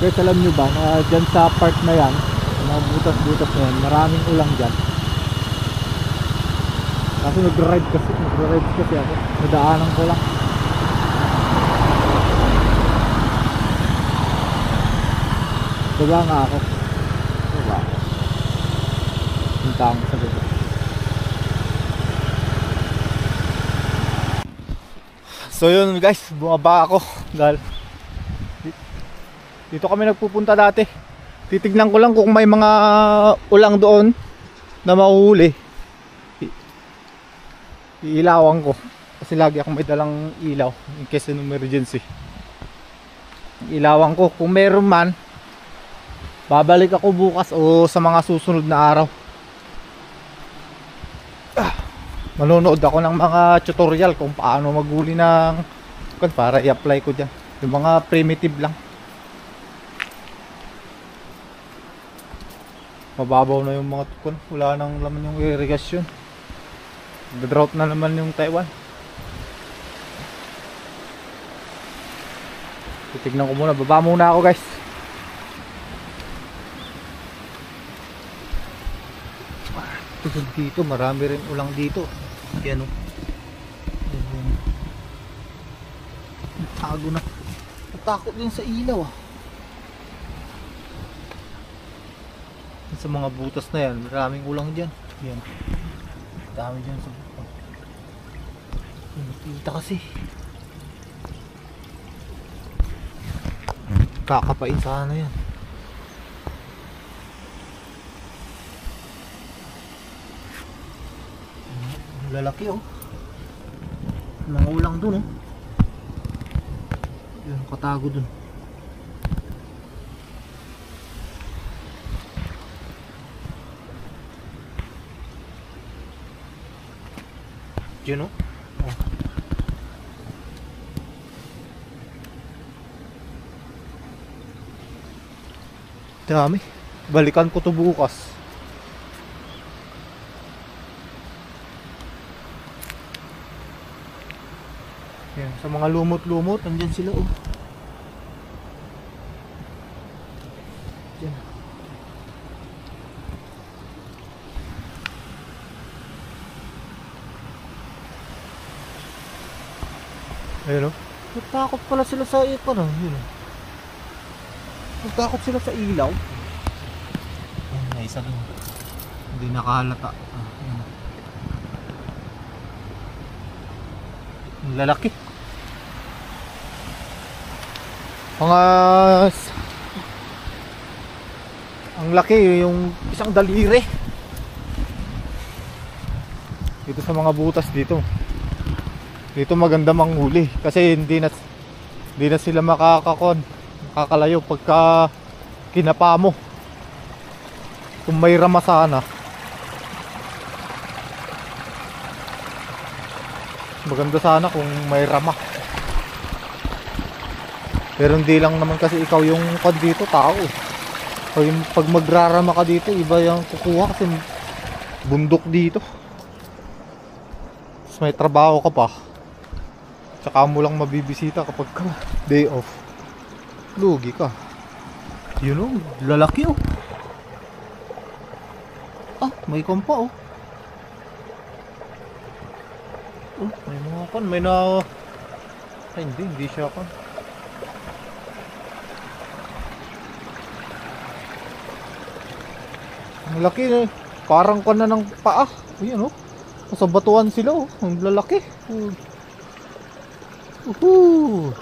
Guys, alam nyo ba na dyan sa part na yan, mga butas-butas na yan, maraming ulang dyan. Kasi nagra-ride kasi ako, nadaanan ko lang. Diba nga ako? Diba ako? Punta ako sa diba. So yun guys, bumaba ako dahil dito kami nagpupunta dati. Titignan ko lang kung may mga ulang doon na mahuhuli. Iilawan ko kasi lagi akong may dalang ilaw in case of emergency. Ilawan ko kung meron man, babalik ako bukas o sa mga susunod na araw. Manonood ako ng mga tutorial kung paano maghuli ng para i-apply ko dyan. Yung mga primitive lang. Mababaw na yung mga tukon, wala nang laman yung irrigation. Drought na naman yung Taiwan. Titignan ko muna, baba muna ako guys. Tusog dito, marami rin ulang dito. Yan o. Tago na. Natakot din sa ilaw ah. Sa mga butas na yan, maraming ulang dyan. Yan. Dami dyan sa butas. Nakita kasi. Kakapain sana yan. Lalaki oh. Mga ulang dun oh. Yan, katago dun. Diyan oh. Oh. Dami. Balikan ko to bukas. Yan, sa mga lumot-lumot, nandyan sila oh. Diyan. Ayun oh. Natakot pala sila sa ano, yun oh. Natakot sila sa ilaw. Ayun, may isa dun. Hindi nakahalata. Ayun. Ang lalaki. Mga ang laki yung isang daliri. Dito sa mga butas dito. Dito maganda manghuli kasi hindi na sila makakalayo pagka kinapa mo. Kung may rama sana, maganda sana kung may rama. Pero hindi lang naman kasi ikaw yung kod dito, tao. Pag magrarama ka dito, iba yung kukuha kasi bundok dito. Tapos may trabaho ka pa. Tsaka mo lang mabibisita kapag day off. Lugi ka. Yun o, lalaki o. Ah, may kompa o. Oh, may mga kan, may na... Ay, hindi siya kan. Ang laki eh. Parang kan na ng paa. Ayan o. Sa batuan sila o. Ang lalaki. Woohoo!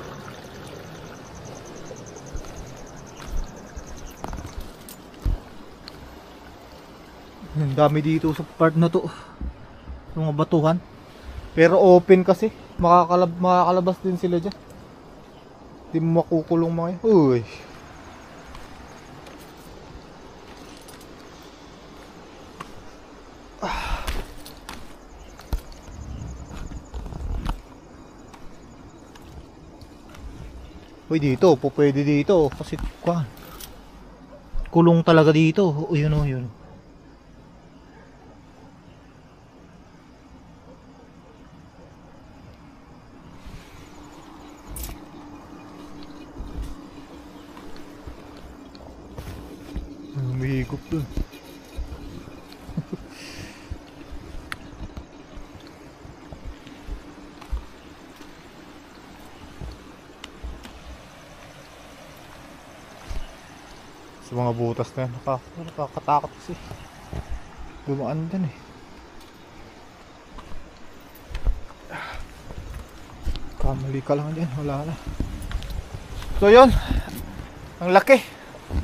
Ang dami dito sa part na to. Mga batuhan. Pero open kasi. Makakalabas din sila dyan. Hindi mo makukulong mga yun. Uy. Uy, dito. Pwede dito. Kasi kulong talaga dito. Uy, yun o, yun. Umihigop dun. Sa mga butas na yan, nakakatakot kasi dumaan dyan eh. Kamali ka lang dyan, wala na. So yun, ang laki.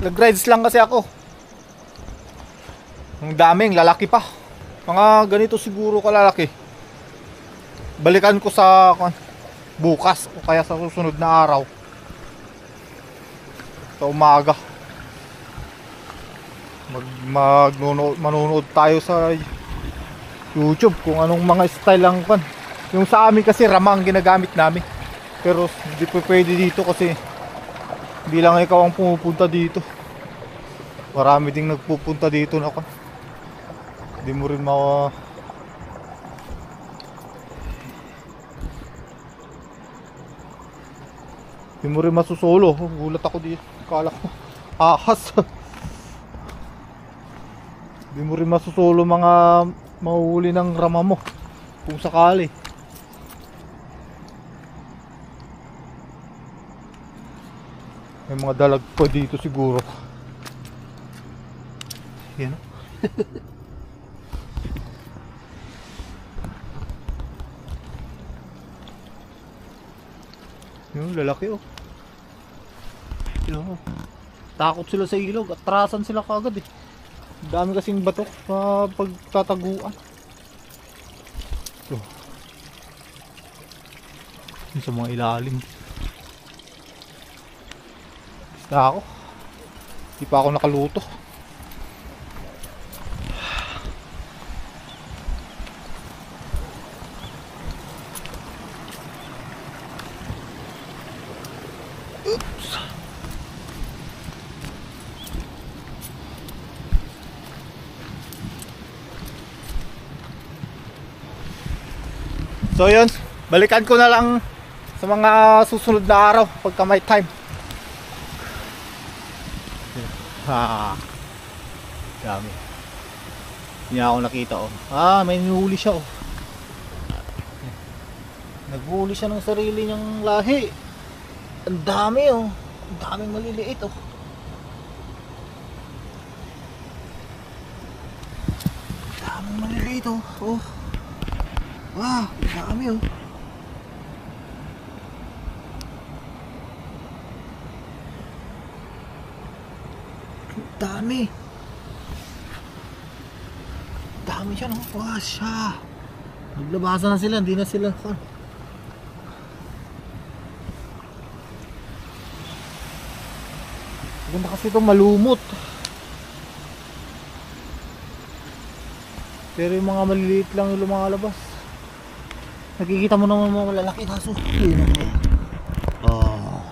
Nag-rides lang kasi ako. Ang daming lalaki pa. Mga ganito siguro kalalaki. Balikan ko sa bukas o kaya sa susunod na araw. Sa umaga. Manonood tayo sa YouTube kung anong mga style lang kan. Yung sa amin kasi ramang ginagamit namin. Pero hindi po pwede dito kasi hindi lang ikaw ang pumupunta dito. Marami ding nagpupunta dito na kan. Hindi mo rin hindi mo rin masusolo. Gulat ako dito. Kala ko ahas. Hindi mo rin masusolo mga mahuhuli ng rama mo kung sakali. May mga dalag pa dito siguro. Yan. Yung lalaki oh. Yun. Takot sila sa ilog. Atrasan sila kagad eh. Dami kasing batok na pagtataguan. Oh. Yung sa mga ilalim. Basta ako. Hindi pa ako nakaluto. Oops. So yun, balikan ko na lang sa mga susunod na araw pagka may time. Dami. Hindi ako nakita oh. May nuhuli siya oh. Naghuli siya ng sarili niyang lahi. Ang dami oh. Ang daming maliliit oh. Ang daming maliliit oh. Oh. Wow, dami oh. Dami. Dami siya no. Wow, siya. Naglabasan na sila, hindi na sila. Ganda kasi ito malumot. Pero yung mga maliliit lang yung lumalabas. Nakikita mo naman mga malalaki kaso yun naman. Oh.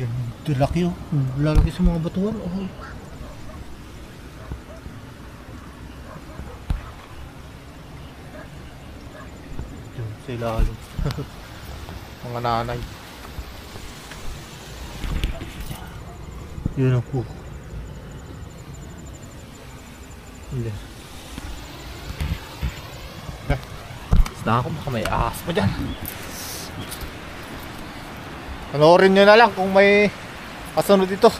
Yan, ito laki oh. Lalaki sa mga batuan oh. Yan, sa ilalim. Mga nanay. Yun ang puko. Hindi. Basta ako baka may ahas pa dyan. Panoorin nyo na lang kung may kasunod dito.